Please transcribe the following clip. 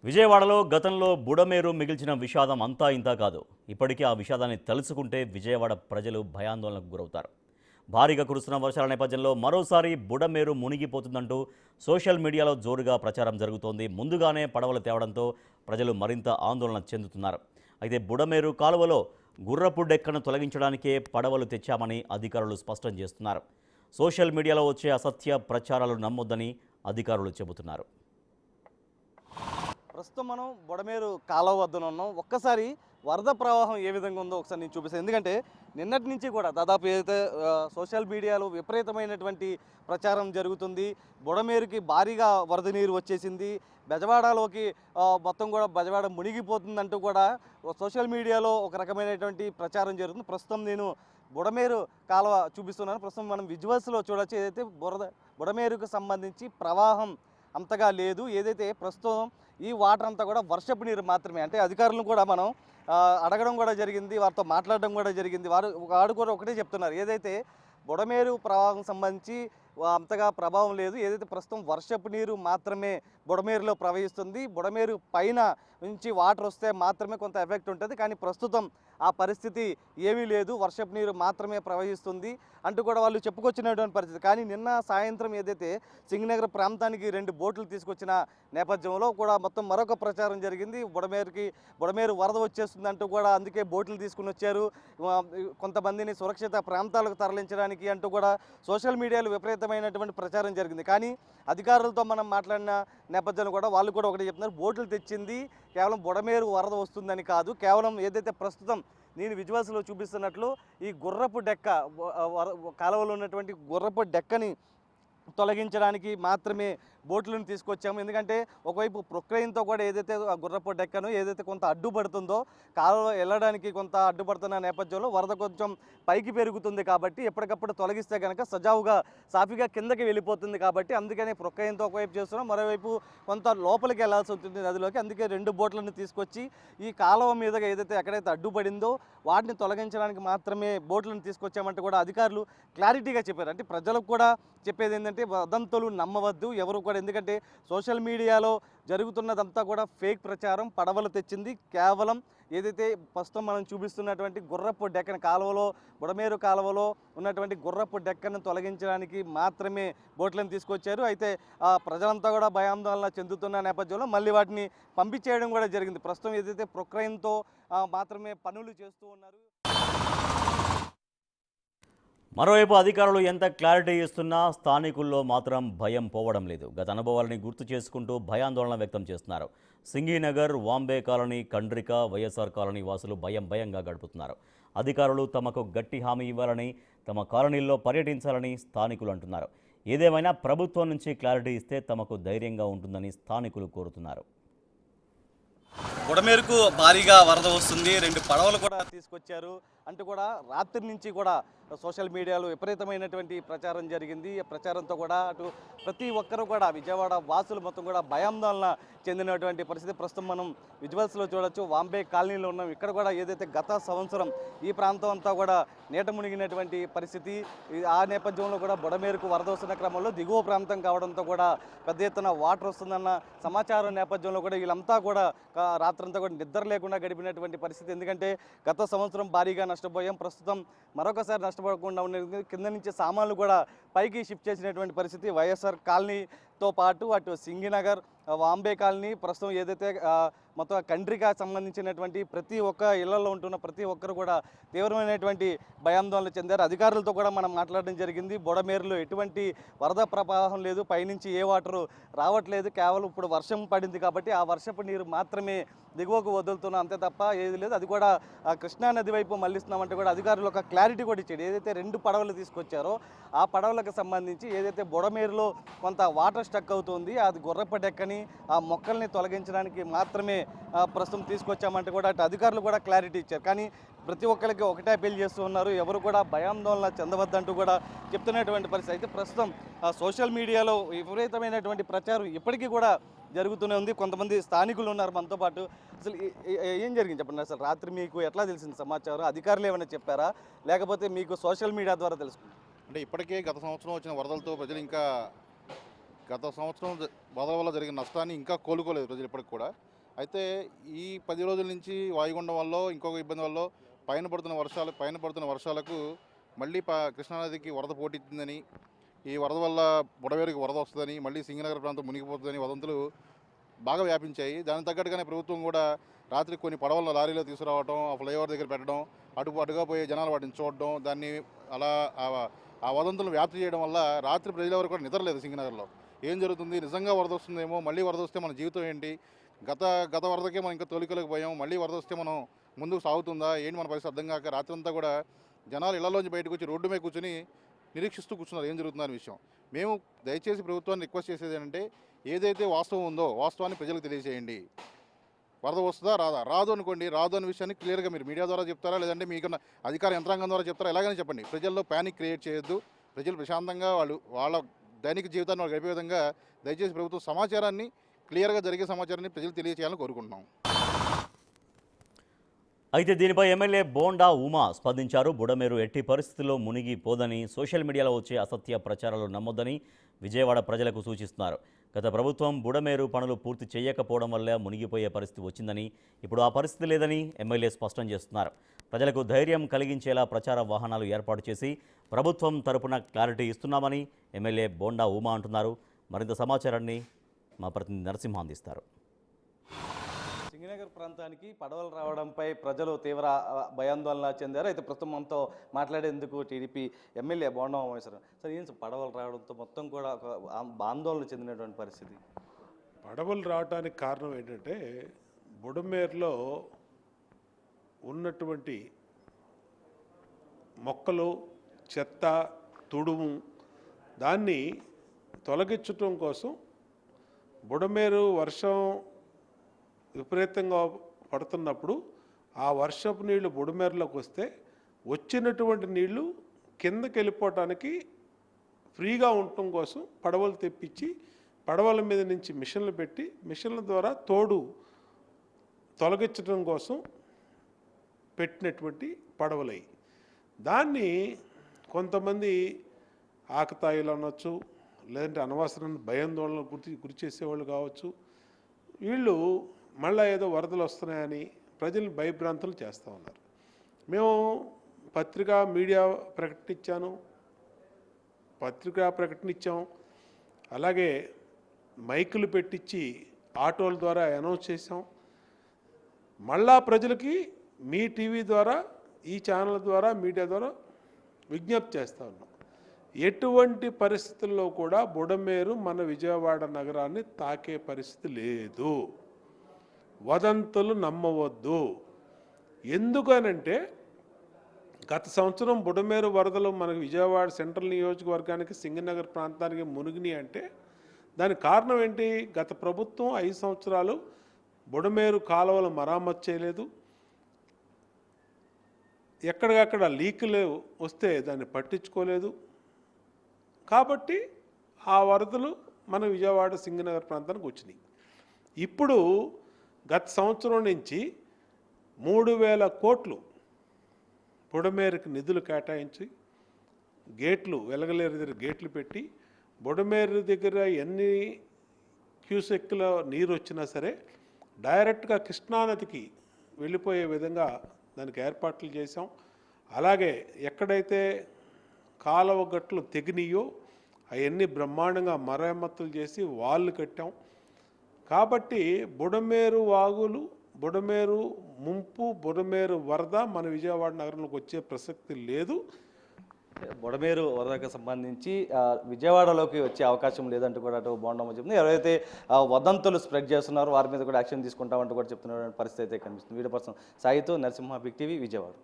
విజయవాడలో గతంలో బుడమేరు మిగిల్చిన విషాదం అంతా ఇంతా కాదు. ఇప్పటికీ ఆ విషాదాన్ని తలుచుకుంటే విజయవాడ ప్రజలు భయాందోళనకు గురవుతారు. భారీగా కురుస్తున్న వర్షాల నేపథ్యంలో మరోసారి బుడమేరు మునిగిపోతుందంటూ సోషల్ మీడియాలో జోరుగా ప్రచారం జరుగుతోంది. ముందుగానే పడవలు తేవడంతో ప్రజలు మరింత ఆందోళన చెందుతున్నారు. అయితే బుడమేరు కాలువలో గుర్రపు డెక్కను తొలగించడానికే పడవలు తెచ్చామని అధికారులు స్పష్టం చేస్తున్నారు. సోషల్ మీడియాలో వచ్చే అసత్య ప్రచారాలు నమ్మొద్దని అధికారులు చెబుతున్నారు. ప్రస్తుతం మనం బుడమేరు కాలువ వద్దన ఉన్నాం. ఒక్కసారి వరద ప్రవాహం ఏ విధంగా ఉందో ఒకసారి నేను చూపిస్తాను. ఎందుకంటే నిన్నటి నుంచి కూడా దాదాపు ఏదైతే సోషల్ మీడియాలో విపరీతమైనటువంటి ప్రచారం జరుగుతుంది. బుడమేరుకి భారీగా వరద నీరు వచ్చేసింది, బెజవాడలోకి మొత్తం కూడా బెజవాడ మునిగిపోతుందంటూ కూడా సోషల్ మీడియాలో ఒక రకమైనటువంటి ప్రచారం జరుగుతుంది. ప్రస్తుతం నేను బుడమేరు కాలువ చూపిస్తున్నాను. ప్రస్తుతం మనం విజువల్స్లో చూడొచ్చు. ఏదైతే బుడమేరుకు సంబంధించి ప్రవాహం అంతగా లేదు. ఏదైతే ప్రస్తుతం ఈ వాటర్ అంతా కూడా వర్షపు నీరు మాత్రమే. అంటే అధికారులను కూడా మనం అడగడం కూడా జరిగింది, వారితో మాట్లాడడం కూడా జరిగింది. వారు కూడా ఒకటే చెప్తున్నారు, ఏదైతే బుడమేరు ప్రవాహం సంబంధించి అంతగా ప్రభావం లేదు. ఏదైతే ప్రస్తుతం వర్షపు నీరు మాత్రమే బుడమేరులో ప్రవహిస్తుంది. బుడమేరు పైన నుంచి వాటర్ వస్తే మాత్రమే కొంత ఎఫెక్ట్ ఉంటుంది, కానీ ప్రస్తుతం ఆ పరిస్థితి ఏమీ లేదు, వర్షపు నీరు మాత్రమే ప్రవహిస్తుంది అంటూ కూడా వాళ్ళు చెప్పుకొచ్చినటువంటి పరిస్థితి. కానీ నిన్న సాయంత్రం ఏదైతే సింగనగర్ ప్రాంతానికి 2 బోట్లు తీసుకొచ్చిన నేపథ్యంలో కూడా మొత్తం మరొక ప్రచారం జరిగింది. బుడమేరు వరద వచ్చేస్తుంది అంటూ కూడా అందుకే బోట్లు తీసుకుని వచ్చారు, కొంతమందిని సురక్షిత ప్రాంతాలకు తరలించడానికి అంటూ కూడా సోషల్ మీడియాలో విపరీతమైనటువంటి ప్రచారం జరిగింది. కానీ అధికారులతో మనం మాట్లాడిన నేపథ్యంలో కూడా వాళ్ళు కూడా ఒకటి చెప్తున్నారు, బోట్లు తెచ్చింది కేవలం బుడమేరు వరద వస్తుందని కాదు, కేవలం ఏదైతే ప్రస్తుతం నేను విజువల్స్లో చూపిస్తున్నట్లు ఈ గుర్రపు డెక్క కాలువలో ఉన్నటువంటి గుర్రపు డెక్కని తొలగించడానికి మాత్రమే బోట్లను తీసుకొచ్చాము. ఎందుకంటే ఒకవైపు ప్రొక్లైన్తో కూడా ఏదైతే ఆ గుర్రపు డెక్కను ఏదైతే కొంత అడ్డుపడుతుందో, కాలువ వెళ్ళడానికి కొంత అడ్డుపడుతున్న నేపథ్యంలో వరద కొంచెం పైకి పెరుగుతుంది కాబట్టి ఎప్పటికప్పుడు తొలగిస్తే కనుక సజావుగా సాఫీగా కిందకి వెళ్ళిపోతుంది కాబట్టి అందుకనే ప్రొక్లైన్తో ఒకవైపు చేస్తున్నాం, మరోవైపు కొంత లోపలికి వెళ్లాల్సి ఉంటుంది నదిలోకి. అందుకే 2 బోట్లను తీసుకొచ్చి ఈ కాలువ మీదుగా ఏదైతే ఎక్కడైతే అడ్డుపడిందో వాటిని తొలగించడానికి మాత్రమే బోట్లను తీసుకొచ్చామంటే కూడా అధికారులు క్లారిటీగా చెప్పారు. అంటే ప్రజలకు కూడా చెప్పేది ఏంటంటే వదంతులు నమ్మవద్దు ఎవరు కూడా, ఎందుకంటే సోషల్ మీడియాలో జరుగుతున్నదంతా కూడా ఫేక్ ప్రచారం. పడవలు తెచ్చింది కేవలం ఏదైతే ప్రస్తుతం మనం చూపిస్తున్నటువంటి గుర్రపు డెక్కను కాలువలో బుడమేరు కాలువలో ఉన్నటువంటి గుర్రపు డెక్కను తొలగించడానికి మాత్రమే బోట్లను తీసుకొచ్చారు. అయితే ప్రజలంతా కూడా భయాందోళన చెందుతున్న నేపథ్యంలో మళ్ళీ వాటిని పంపించేయడం కూడా జరిగింది. ప్రస్తుతం ఏదైతే ప్రొక్లైన్తో మాత్రమే పనులు చేస్తూ ఉన్నారు. మరోవైపు అధికారులు ఎంత క్లారిటీ ఇస్తున్నా స్థానికుల్లో మాత్రం భయం పోవడం లేదు. గత అనుభవాలని గుర్తు చేసుకుంటూ భయాందోళన వ్యక్తం చేస్తున్నారు. సింగీనగర్, వాంబే కాలనీ, కండ్రిక, వైఎస్ఆర్ కాలనీ వాసులు భయంగా గడుపుతున్నారు. అధికారులు తమకు గట్టి హామీ ఇవ్వాలని, తమ కాలనీల్లో పర్యటించాలని స్థానికులు అంటున్నారు. ఏదేమైనా ప్రభుత్వం నుంచి క్లారిటీ ఇస్తే తమకు ధైర్యంగా ఉంటుందని స్థానికులు కోరుతున్నారు. బుడమేరుకు భారీగా వరద వస్తుంది, 2 పడవలు కూడా తీసుకొచ్చారు అంటూ కూడా రాత్రి నుంచి కూడా సోషల్ మీడియాలో విపరీతమైనటువంటి ప్రచారం జరిగింది. ఆ ప్రచారంతో కూడా అటు ప్రతి ఒక్కరూ కూడా విజయవాడ వాసులు మొత్తం కూడా భయాందోళన చెందినటువంటి పరిస్థితి. ప్రస్తుతం మనం విజువల్స్లో చూడొచ్చు, వాంబే కాలనీలో ఉన్నాం. ఇక్కడ కూడా ఏదైతే గత సంవత్సరం ఈ ప్రాంతం అంతా కూడా నీట మునిగినటువంటి పరిస్థితి, ఆ నేపథ్యంలో కూడా బుడమేరుకు వరద వస్తున్న క్రమంలో దిగువ ప్రాంతం కావడంతో కూడా పెద్ద ఎత్తున వాటర్ వస్తుందన్న సమాచారం నేపథ్యంలో కూడా వీళ్ళంతా కూడా రాత్రంతా కూడా నిద్ర లేకుండా గడిపినటువంటి పరిస్థితి. ఎందుకంటే గత సంవత్సరం భారీగా నష్టపోయాం, ప్రస్తుతం మరొకసారి నష్టపోకుండా ఉండే కింద నుంచి సామాన్లు కూడా పైకి షిఫ్ట్ చేసినటువంటి పరిస్థితి. వైఎస్ఆర్ కాలనీతో పాటు అటు సింగినగర్, వాంబే కాలనీ, ప్రస్తుతం ఏదైతే మొత్తం కంట్రీగా సంబంధించినటువంటి ప్రతి ఒక్క ఇళ్లలో ఉంటున్న ప్రతి ఒక్కరు కూడా తీవ్రమైనటువంటి భయాందోళన చెందారు. అధికారులతో కూడా మనం మాట్లాడడం జరిగింది. బుడమేరులో ఎటువంటి వరద ప్రవాహం లేదు, పైనుంచి ఏ వాటరు రావట్లేదు, కేవలం ఇప్పుడు వర్షం పడింది కాబట్టి ఆ వర్షపు నీరు మాత్రమే దిగువకు వదులుతున్నాం, అంతే తప్ప ఏది లేదు. అది కూడా కృష్ణా నది వైపు మళ్లిస్తున్నామంటే కూడా అధికారులు ఒక క్లారిటీ కూడా ఇచ్చాడు. ఏదైతే 2 పడవలు తీసుకొచ్చారో ఆ పడవలకు సంబంధించి ఏదైతే బుడమేరులో కొంత వాటర్ స్టక్ అవుతుంది, అది గుర్రపు డెక్కని ఆ మొక్కల్ని తొలగించడానికి మాత్రమే ప్రస్తుతం తీసుకొచ్చామంటే కూడా అటు అధికారులు కూడా క్లారిటీ ఇచ్చారు. కానీ ప్రతి ఒక్కరికి ఒకటే అప్పీల్ చేస్తూ ఉన్నారు, ఎవరు కూడా భయాందోళన చెందవద్దంటూ కూడా చెప్తున్నటువంటి పరిస్థితి. అయితే ప్రస్తుతం సోషల్ మీడియాలో విపరీతమైనటువంటి ప్రచారం ఇప్పటికీ కూడా జరుగుతూనే ఉంది. కొంతమంది స్థానికులు ఉన్నారు మనతో పాటు. అసలు ఏం జరిగింది చెప్పండి, అసలు రాత్రి మీకు ఎట్లా తెలిసింది సమాచారం? అధికారులు ఏమైనా చెప్పారా, లేకపోతే మీకు సోషల్ మీడియా ద్వారా తెలుసుకుంది? అంటే ఇప్పటికే గత సంవత్సరం వచ్చిన వరదలతో ప్రజలు ఇంకా గత సంవత్సరం వరద వల్ల జరిగిన నష్టాన్ని ఇంకా కోలుకోలేదు ప్రజలు ఇప్పటికి కూడా. అయితే ఈ 10 రోజుల నుంచి వాయుగుండం వల్ల ఇంకొక ఇబ్బంది వల్ల పైన పడుతున్న వర్షాలకు మళ్ళీ కృష్ణానదికి వరద పోటెత్తిందని, ఈ వరద వల్ల బుడమేరుకి వరద వస్తుందని, మళ్ళీ సింగనగర్ ప్రాంతం మునిగిపోతుందని వదంతులు బాగా వ్యాపించాయి. దానికి తగ్గట్టుగానే ప్రభుత్వం కూడా రాత్రి కొన్ని పడవలను లారీలో తీసుకురావడం, ఆ ఫ్లైఓవర్ దగ్గర పెట్టడం, అటుగా పోయే జనాలు వాటిని చూడడం, దాన్ని అలా ఆ వదంతులను వ్యాప్తి చేయడం వల్ల రాత్రి ప్రజలెవరు కూడా నిద్రలేదు. సింగనగర్లో ఏం జరుగుతుంది, నిజంగా వరద వస్తుందేమో, మళ్ళీ వరద వస్తే మన జీవితం ఏంటి, గత వరదకే మనం ఇంకా తోలికలేకపోయాం, మళ్ళీ వరద వస్తే మనం ముందుకు సాగుతుందా ఏంటి మన పరిస్థితి అర్థం కాక రాత్రంతా కూడా జనాలు ఇళ్లలోంచి బయటకు వచ్చి రోడ్డు మీద కూర్చొని నిరీక్షిస్తూ కూర్చున్నారు ఏం జరుగుతుందనే విషయం. మేము దయచేసి ప్రభుత్వాన్ని రిక్వెస్ట్ చేసేది ఏంటంటే, ఏదైతే వాస్తవం ఉందో వాస్తవాన్ని ప్రజలకు తెలియజేయండి. వరద వస్తుందా రాదు అనుకోండి, రాదు అనే విషయాన్ని క్లియర్గా మీరు మీడియా ద్వారా చెప్తారా, లేదంటే మీకున్న అధికార యంత్రాంగం ద్వారా చెప్తారా, ఎలాగైనా చెప్పండి. ప్రజల్లో ప్యానిక్ క్రియేట్ చేయొద్దు. ప్రజలు ప్రశాంతంగా వాళ్ళ దైనిక జీవితాన్ని వాళ్ళు గడిపే విధంగా దయచేసి ప్రభుత్వం సమాచారాన్ని క్లియర్గా జరిగే సమాచారాన్ని ప్రజలు తెలియజేయాలని కోరుకుంటున్నాం. అయితే దీనిపై ఎమ్మెల్యే బోండా ఉమా స్పందించారు. బుడమేరు ఎట్టి పరిస్థితుల్లో మునిగిపోదని, సోషల్ మీడియాలో వచ్చే అసత్య ప్రచారాలు నమ్మొద్దని విజయవాడ ప్రజలకు సూచిస్తున్నారు. గత ప్రభుత్వం బుడమేరు పనులు పూర్తి చేయకపోవడం వల్ల మునిగిపోయే పరిస్థితి వచ్చిందని, ఇప్పుడు ఆ పరిస్థితి లేదని ఎమ్మెల్యే స్పష్టం చేస్తున్నారు. ప్రజలకు ధైర్యం కలిగించేలా ప్రచార వాహనాలు ఏర్పాటు చేసి ప్రభుత్వం తరపున క్లారిటీ ఇస్తున్నామని ఎమ్మెల్యే బోండా ఉమా అంటున్నారు. మరింత సమాచారాన్ని మా ప్రతినిధి నరసింహ అందిస్తారు. సింగనగర్ ప్రాంతానికి పడవలు రావడంపై ప్రజలు తీవ్ర భయాందోళన చెందారు. అయితే ప్రస్తుతం మనతో మాట్లాడేందుకు టీడీపీ ఎమ్మెల్యే బోండా ఉమేశ్వరం. సార్, ఏం పడవలు రావడంతో మొత్తం కూడా ఒక ఆందోళన చెందినటువంటి పరిస్థితి? పడవలు రావడానికి కారణం ఏంటంటే, బుడమేరులో ఉన్నటువంటి మొక్కలు, చెత్త, తుడుము దాన్ని తొలగించటం కోసం బుడమేరు వర్షం విపరీతంగా పడుతున్నప్పుడు ఆ వర్షపు నీళ్లు బుడమేరులోకి వస్తే వచ్చినటువంటి నీళ్లు కిందకి వెళ్ళిపోవటానికి ఫ్రీగా ఉండటం కోసం పడవలు తెప్పించి, పడవల మీద నుంచి మిషన్లు పెట్టి, మిషన్ల ద్వారా తోడు తొలగించడం కోసం పెట్టినటువంటి పడవలవి. దాన్ని కొంతమంది ఆకతాయిలు అనొచ్చు, లేదంటే అనవసరమైన భయాందోళన గురి చేసేవాళ్ళు కావచ్చు. వీళ్ళు మళ్ళీ ఏదో వరదలు వస్తున్నాయని ప్రజల్ని భయభ్రాంతులు చేస్తూ ఉన్నారు. మేము మీడియా ప్రకటన ఇచ్చాం. అలాగే మైకులు పెట్టించి ఆటోల ద్వారా అనౌన్స్ చేసాం. మళ్ళా ప్రజలకి మీ టీవీ ద్వారా, ఈ ఛానల్ ద్వారా, మీడియా ద్వారా విజ్ఞప్తి చేస్తూ ఉన్నాం. ఎటువంటి పరిస్థితుల్లో కూడా బుడమేరు మన విజయవాడ నగరాన్ని తాకే పరిస్థితి లేదు. వదంతులు నమ్మవద్దు. ఎందుకనంటే, గత సంవత్సరం బుడమేరు వరదలు మనకు విజయవాడ సెంట్రల్ నియోజకవర్గానికి, సింగనగర్ ప్రాంతానికి మునిగినాయి అంటే దానికి కారణం ఏంటి? గత ప్రభుత్వం 5 సంవత్సరాలు బుడమేరు కాలువలు మరామతు చేయలేదు. ఎక్కడికక్కడ లీకులు వస్తే దాన్ని పట్టించుకోలేదు. కాబట్టి ఆ వరదలు మన విజయవాడ సింగనగర్ ప్రాంతానికి వచ్చినాయి. ఇప్పుడు గత సంవత్సరం నుంచి 3000 కోట్లు బుడమేరుకి నిధులు కేటాయించి, గేట్లు, వెలగలేరు దగ్గర గేట్లు పెట్టి, బుడమేరు దగ్గర ఎన్ని క్యూసెక్కుల నీరు వచ్చినా సరే డైరెక్ట్గా కృష్ణానదికి వెళ్ళిపోయే విధంగా దానికి ఏర్పాట్లు చేసాం. అలాగే ఎక్కడైతే కాలువ గట్లు తెగినాయో అవన్నీ బ్రహ్మాండంగా మరమ్మతులు చేసి వాళ్ళు కట్టాం. కాబట్టి బుడమేరు వాగులు, బుడమేరు ముంపు, బుడమేరు వరద మన విజయవాడ నగరంలోకి వచ్చే ప్రసక్తి లేదు. బుడమేరు వరదకు సంబంధించి విజయవాడలోకి వచ్చే అవకాశం లేదంటూ కూడా అటు బోండమ్మ చెప్తుంది. ఎవరైతే వదంతులు స్ప్రెడ్ చేస్తున్నారో వారి మీద కూడా యాక్షన్ తీసుకుంటామంటూ కూడా చెప్తున్న పరిస్థితి అయితే కనిపిస్తుంది. వీడియో పర్సన్ సాయితో నరసింహ, బిగ్ టీవీ, విజయవాడ.